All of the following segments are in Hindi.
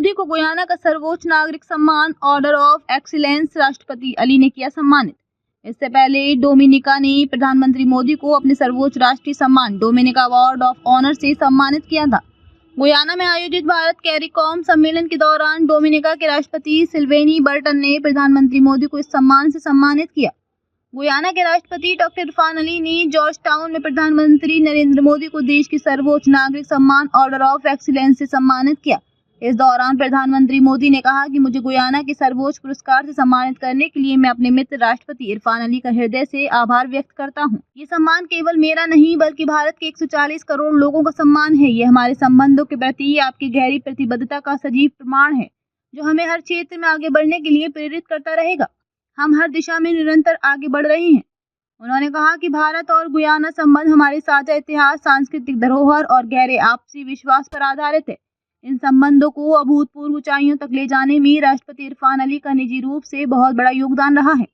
मोदी को गुयाना का सर्वोच्च नागरिक सम्मान ऑर्डर ऑफ एक्सीलेंस राष्ट्रपति अली ने किया सम्मानित। इससे पहले डोमिनिका ने प्रधानमंत्री मोदी को अपने सर्वोच्च राष्ट्रीय सम्मान डोमिनिका अवार्ड ऑफ ऑनर से सम्मानित किया था। गुयाना में आयोजित भारत कैरिकॉम सम्मेलन के दौरान डोमिनिका के राष्ट्रपति सिल्वेनी बर्टन ने प्रधानमंत्री मोदी को इस सम्मान से सम्मानित किया। गुयाना के राष्ट्रपति डॉक्टर इरफान अली ने जॉर्ज टाउन में प्रधानमंत्री नरेंद्र मोदी को देश के सर्वोच्च नागरिक सम्मान ऑर्डर ऑफ एक्सीलेंस से सम्मानित किया। इस दौरान प्रधानमंत्री मोदी ने कहा कि मुझे गुयाना के सर्वोच्च पुरस्कार से सम्मानित करने के लिए मैं अपने मित्र राष्ट्रपति इरफान अली का हृदय से आभार व्यक्त करता हूं। ये सम्मान केवल मेरा नहीं बल्कि भारत के 140 करोड़ लोगों का सम्मान है। ये हमारे संबंधों के प्रति आपकी गहरी प्रतिबद्धता का सजीव प्रमाण है, जो हमें हर क्षेत्र में आगे बढ़ने के लिए प्रेरित करता रहेगा। हम हर दिशा में निरंतर आगे बढ़ रहे हैं। उन्होंने कहा कि भारत और गुयाना संबंध हमारे साझा इतिहास, सांस्कृतिक धरोहर और गहरे आपसी विश्वास पर आधारित है। इन संबंधों को अभूतपूर्व ऊंचाइयों तक ले जाने में राष्ट्रपति इरफान अली का निजी रूप से बहुत बड़ा योगदान रहा है।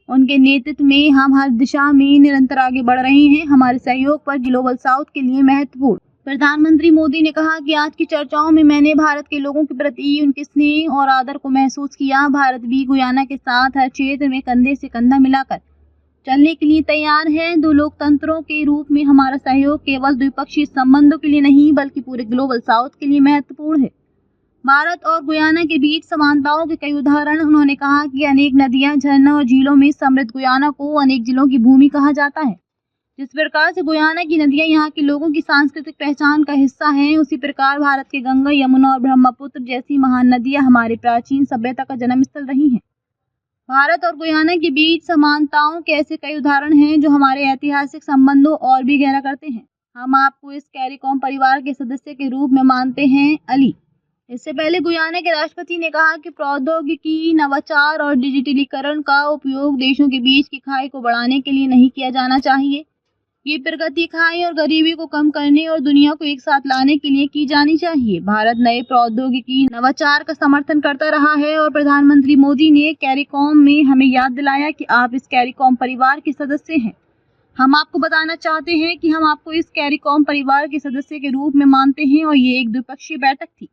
उनके नेतृत्व में हम हर दिशा में निरंतर आगे बढ़ रहे हैं। हमारे सहयोग पर ग्लोबल साउथ के लिए महत्वपूर्ण। प्रधानमंत्री मोदी ने कहा कि आज की चर्चाओं में मैंने भारत के लोगों के प्रति उनके स्नेह और आदर को महसूस किया। भारत भी गुयाना के साथ हर क्षेत्र में कंधे से कंधा मिलाकर चलने के लिए तैयार है। दो लोकतंत्रों के रूप में हमारा सहयोग केवल द्विपक्षीय संबंधों के लिए नहीं बल्कि पूरे ग्लोबल साउथ के लिए महत्वपूर्ण है। भारत और गुयाना के बीच समानताओं के कई उदाहरण। उन्होंने कहा कि अनेक नदियां, झरनों और झीलों में समृद्ध गुयाना को अनेक जिलों की भूमि कहा जाता है। जिस प्रकार से गुयाना की नदियां यहाँ के लोगों की सांस्कृतिक पहचान का हिस्सा हैं, उसी प्रकार भारत के गंगा, यमुना और ब्रह्मपुत्र जैसी महान नदियां हमारी प्राचीन सभ्यता का जन्मस्थल रही हैं। भारत और गुयाना के बीच समानताओं के ऐसे कई उदाहरण हैं जो हमारे ऐतिहासिक संबंधों और भी गहरा करते हैं। हम आपको इस कैरिकॉम परिवार के सदस्य के रूप में मानते हैं, अली। इससे पहले गुयाना के राष्ट्रपति ने कहा कि प्रौद्योगिकी, नवाचार और डिजिटलीकरण का उपयोग देशों के बीच की खाई को बढ़ाने के लिए नहीं किया जाना चाहिए। ये प्रगति खाई और गरीबी को कम करने और दुनिया को एक साथ लाने के लिए की जानी चाहिए। भारत नए प्रौद्योगिकी, नवाचार का समर्थन करता रहा है और प्रधानमंत्री मोदी ने कैरिकॉम में हमें याद दिलाया कि आप इस कैरिकॉम परिवार के सदस्य हैं। हम आपको बताना चाहते हैं कि हम आपको इस कैरिकॉम परिवार के सदस्य के रूप में मानते हैं और ये एक द्विपक्षीय बैठक थी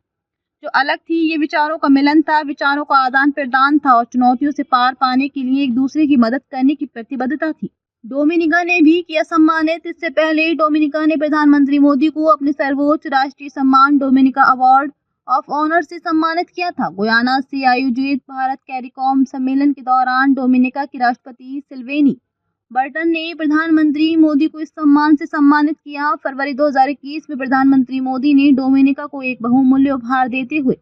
जो अलग थी। ये विचारों का मिलन था, विचारों का आदान प्रदान था और चुनौतियों से पार पाने के लिए एक दूसरे की मदद करने की प्रतिबद्धता थी। डोमिनिका ने भी किया सम्मानित। इससे पहले डोमिनिका ने प्रधानमंत्री मोदी को अपने सर्वोच्च राष्ट्रीय सम्मान डोमिनिका अवार्ड ऑफ ऑनर से सम्मानित किया था। गुयाना से आयोजित भारत कैरिकॉम सम्मेलन के दौरान डोमिनिका के राष्ट्रपति सिल्वेनी बर्टन ने प्रधानमंत्री मोदी को इस सम्मान से सम्मानित किया। फरवरी 2021 में प्रधानमंत्री मोदी ने डोमिनिका को एक बहुमूल्य उपहार देते हुए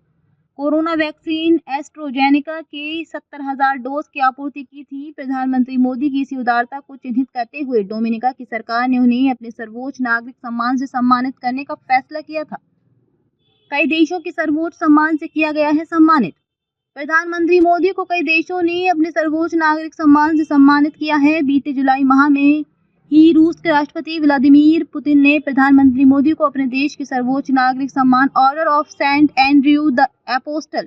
कोरोना वैक्सीन एस्ट्राजेनेका के 70,000 डोज की आपूर्ति की थी। प्रधानमंत्री मोदी की इसी उदारता को चिन्हित करते हुए डोमिनिका की सरकार ने उन्हें अपने सर्वोच्च नागरिक सम्मान से सम्मानित करने का फैसला किया था। कई देशों के सर्वोच्च सम्मान से किया गया है सम्मानित। प्रधानमंत्री मोदी को कई देशों ने अपने सर्वोच्च नागरिक सम्मान से सम्मानित किया है। बीते जुलाई माह में ही रूस के राष्ट्रपति व्लादिमीर पुतिन ने प्रधानमंत्री मोदी को अपने देश के सर्वोच्च नागरिक सम्मान Order of Saint Andrew the Apostle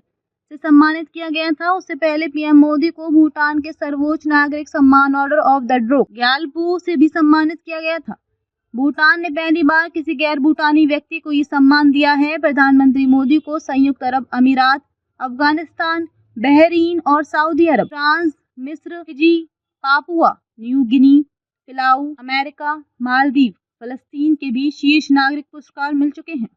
से सम्मानित किया गया था। उससे पहले पीएम मोदी को भूटान के सर्वोच्च नागरिक सम्मान ऑर्डर ऑफ द ड्रोक ग्यालपू से भी सम्मानित किया गया था। भूटान ने पहली बार किसी गैर भूटानी व्यक्ति को ये सम्मान दिया है। प्रधानमंत्री मोदी को संयुक्त अरब अमीरात, अफगानिस्तान, बहरीन और सऊदी अरब, फ्रांस, मिस्र, फिजी, पापुआ न्यू गिनी, पिलाऊ, अमेरिका, मालदीव, फलस्तीन के भी शीर्ष नागरिक पुरस्कार मिल चुके हैं।